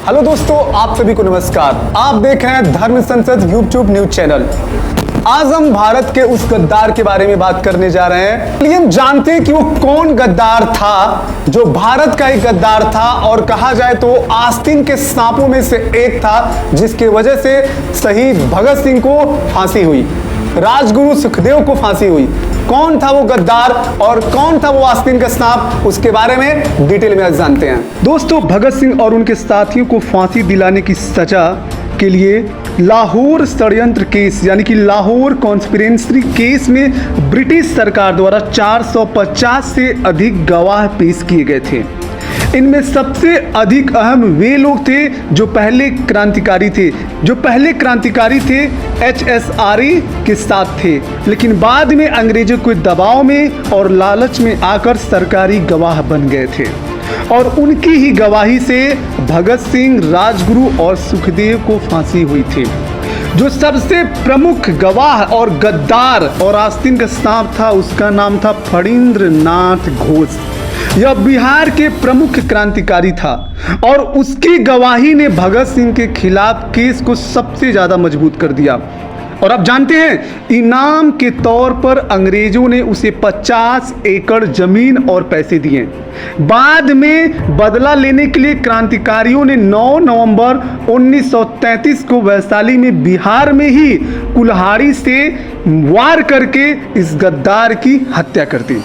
Hello दोस्तों, आप सभी को नमस्कार। आप देख रहे हैं धर्म संसद यूट्यूब न्यूज चैनल। आज हम भारत के उस गद्दार के बारे में बात करने जा रहे हैं। चलिए हम जानते हैं कि वो कौन गद्दार था, जो भारत का एक गद्दार था और कहा जाए तो आस्तीन के सांपों में से एक था, जिसकी वजह से शहीद भगत सिंह को फांसी हुई, राजगुरु सुखदेव को फांसी हुई। कौन था वो गद्दार और कौन था वो आस्तीन का सांप, उसके बारे में डिटेल में आज जानते हैं। दोस्तों, भगत सिंह और उनके साथियों को फांसी दिलाने की सजा के लिए लाहौर षड्यंत्र केस यानी कि लाहौर कॉन्स्पिरेसी केस में ब्रिटिश सरकार द्वारा 450 से अधिक गवाह पेश किए गए थे। इनमें सबसे अधिक अहम वे लोग थे जो पहले क्रांतिकारी थे HSRA के साथ थे, लेकिन बाद में अंग्रेजों के दबाव में और लालच में आकर सरकारी गवाह बन गए थे और उनकी ही गवाही से भगत सिंह, राजगुरु और सुखदेव को फांसी हुई थी। जो सबसे प्रमुख गवाह और गद्दार और आस्तीन का सांप था, उसका नाम था फणींद्र नाथ घोष। यह बिहार के प्रमुख क्रांतिकारी था और उसकी गवाही ने भगत सिंह के खिलाफ केस को सबसे ज्यादा मजबूत कर दिया। और आप जानते हैं, इनाम के तौर पर अंग्रेजों ने उसे 50 एकड़ जमीन और पैसे दिए। बाद में बदला लेने के लिए क्रांतिकारियों ने 9 नवंबर 1933 को वैशाली में बिहार में ही कुल्हाड़ी से वार करके इस गद्दार की हत्या कर दी।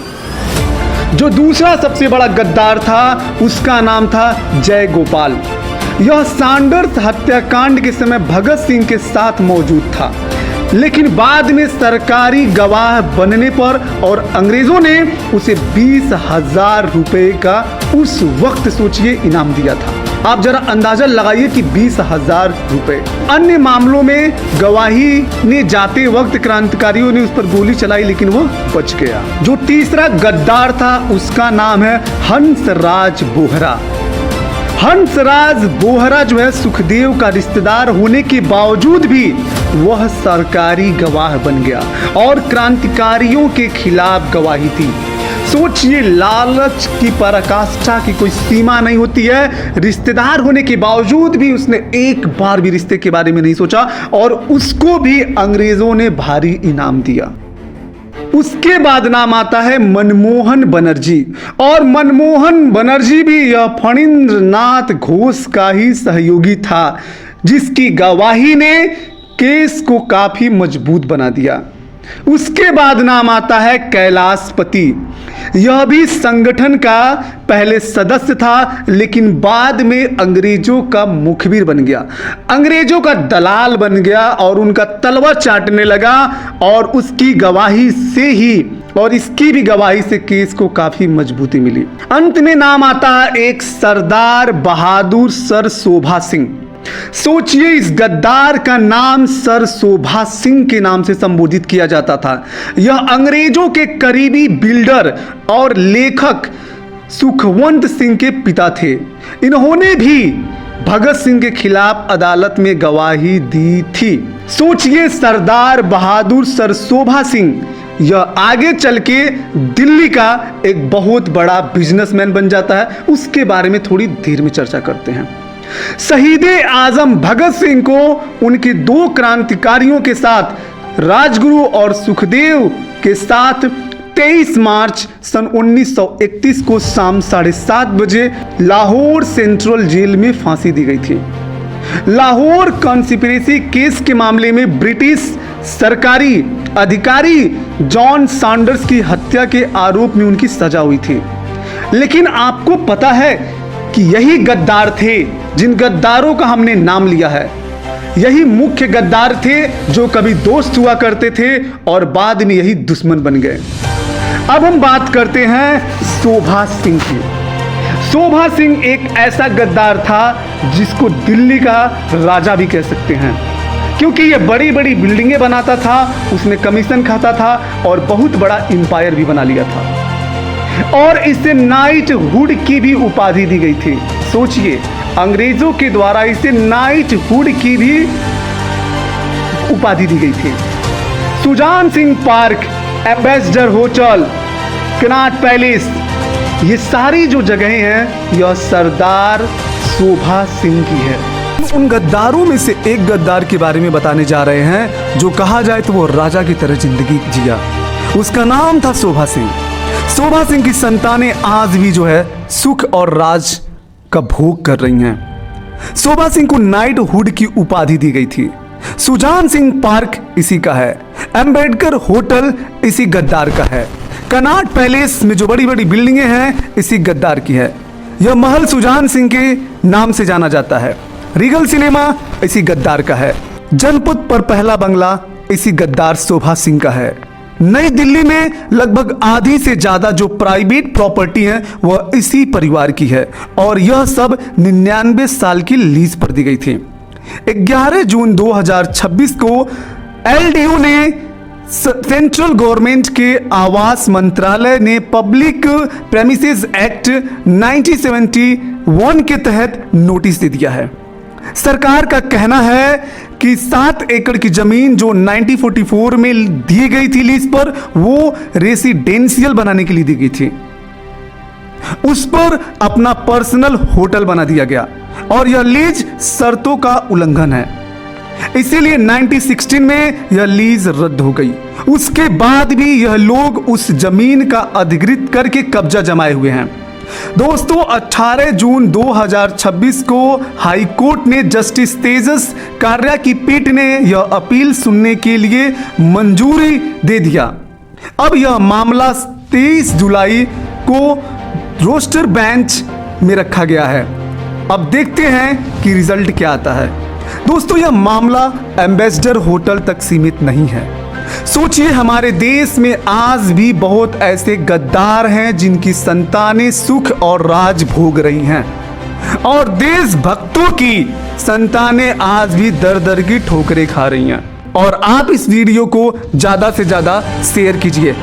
जो दूसरा सबसे बड़ा गद्दार था, उसका नाम था जय गोपाल। यह सैंडर्स हत्याकांड के समय भगत सिंह के साथ मौजूद था, लेकिन बाद में सरकारी गवाह बनने पर और अंग्रेजों ने उसे 20,000 रुपए का उस वक्त सोचिए इनाम दिया था। आप जरा अंदाजा लगाइए कि 20,000 रुपए। अन्य मामलों में गवाही ने जाते वक्त क्रांतिकारियों ने उस पर गोली चलाई, लेकिन वो बच गया। जो तीसरा गद्दार था, उसका नाम है हंसराज बोहरा। हंसराज बोहरा जो है सुखदेव का रिश्तेदार होने के बावजूद भी वह सरकारी गवाह बन गया और क्रांतिकारियों के खिलाफ गवाही थी। सोचिए, लालच की पराकाष्ठा की कोई सीमा नहीं होती है। रिश्तेदार होने के बावजूद भी उसने एक बार भी रिश्ते के बारे में नहीं सोचा और उसको भी अंग्रेजों ने भारी इनाम दिया। उसके बाद नाम आता है मनमोहन बनर्जी, और मनमोहन बनर्जी भी यह फणींद्र नाथ घोष का ही सहयोगी था, जिसकी गवाही ने केस को काफी मजबूत बना दिया। उसके बाद नाम आता है कैलाशपति। यह भी संगठन का पहले सदस्य था, लेकिन बाद में अंग्रेजों का मुखबिर बन गया, अंग्रेजों का दलाल बन गया और उनका तलवा चाटने लगा। और उसकी गवाही से ही और इसकी भी गवाही से केस को काफी मजबूती मिली। अंत में नाम आता है एक सरदार बहादुर सर शोभा सिंह। सोचिए, इस गद्दार का नाम सर शोभा सिंह के नाम से संबोधित किया जाता था। यह अंग्रेजों के करीबी बिल्डर और लेखक सुखवंत सिंह के पिता थे। इन्होंने भी भगत सिंह के खिलाफ अदालत में गवाही दी थी। सोचिए, सरदार बहादुर सर शोभा सिंह यह आगे चल के दिल्ली का एक बहुत बड़ा बिजनेसमैन बन जाता है। उसके बारे में थोड़ी देर में चर्चा करते हैं। शहीदे आजम भगत सिंह को उनके 2 क्रांतिकारियों के साथ, राजगुरु और सुखदेव के साथ 23 मार्च सन 1931 को शाम 7:30 बजे लाहौर सेंट्रल जेल में फांसी दी गई थी। लाहौर कॉन्स्पिरेसी केस के मामले में ब्रिटिश सरकारी अधिकारी जॉन सैंडर्स की हत्या के आरोप में उनकी सजा हुई थी। लेकिन आपको पता है कि यही गद्दार थे जिन गद्दारों का हमने नाम लिया है। यही मुख्य गद्दार थे जो कभी दोस्त हुआ करते थे और बाद में यही दुश्मन बन गए। अब हम बात करते हैं शोभा सिंह की। शोभा सिंह एक ऐसा गद्दार था जिसको दिल्ली का राजा भी कह सकते हैं, क्योंकि ये बड़ी बड़ी बिल्डिंगें बनाता था, उसमें कमीशन खाता था और बहुत बड़ा एम्पायर भी बना लिया था और इसे नाइट हुड की भी उपाधि दी गई थी। सोचिए, अंग्रेजों के द्वारा इसे नाइट हुड की भी उपाधि दी गई थी। सुजान सिंह पार्क, एम्बेसडर होटल, कनॉट पैलेस, ये सारी जो जगहें हैं, यह सरदार शोभा सिंह की है। उन गद्दारों में से एक गद्दार के बारे में बताने जा रहे हैं जो कहा जाए तो वो राजा की तरह जिंदगी जिया। उसका नाम था शोभा सिंह। शोभा सिंह की संतानें आज भी जो है सुख और राज का भोग कर रही हैं। शोभा सिंह को नाइटहुड की उपाधि दी गई थी। सुजान सिंह पार्क इसी का है। अंबेडकर होटल इसी गद्दार का है। कनॉट पैलेस में जो बड़ी बड़ी बिल्डिंगें हैं इसी गद्दार की है। यह महल सुजान सिंह के नाम से जाना जाता है। रीगल सिनेमा इसी गद्दार का है। जनपद पर पहला बंगला इसी गद्दार शोभा सिंह का है। नई दिल्ली में लगभग आधी से ज्यादा जो प्राइवेट प्रॉपर्टी है वह इसी परिवार की है और यह सब 99 साल की लीज पर दी गई थी। 11 जून 2026 को एलडीयू ने सेंट्रल गवर्नमेंट के आवास मंत्रालय ने पब्लिक प्रेमिसेस एक्ट 1971 के तहत नोटिस दे दिया है। सरकार का कहना है कि 7 एकड़ की जमीन जो 1944 में दी गई थी लीज पर, वो रेसिडेंशियल बनाने के लिए दी गई थी। उस पर अपना पर्सनल होटल बना दिया गया और यह लीज शर्तों का उल्लंघन है, इसीलिए 1916 में यह लीज रद्द हो गई। उसके बाद भी यह लोग उस जमीन का अधिकृत करके कब्जा जमाए हुए हैं। दोस्तों 18 जून 2026 को हाई कोर्ट ने जस्टिस तेजस कार्या की पीठ ने यह अपील सुनने के लिए मंजूरी दे दिया। अब यह मामला 23 जुलाई को रोस्टर बेंच में रखा गया है। अब देखते हैं कि रिजल्ट क्या आता है। दोस्तों यह मामला एम्बेसडर होटल तक सीमित नहीं है। सोचिए हमारे देश में आज भी बहुत ऐसे गद्दार हैं जिनकी संतानें सुख और राज भोग रही हैं और देशभक्तों की संतानें आज भी दर दर की ठोकरें खा रही हैं। और आप इस वीडियो को ज्यादा से ज्यादा शेयर कीजिए।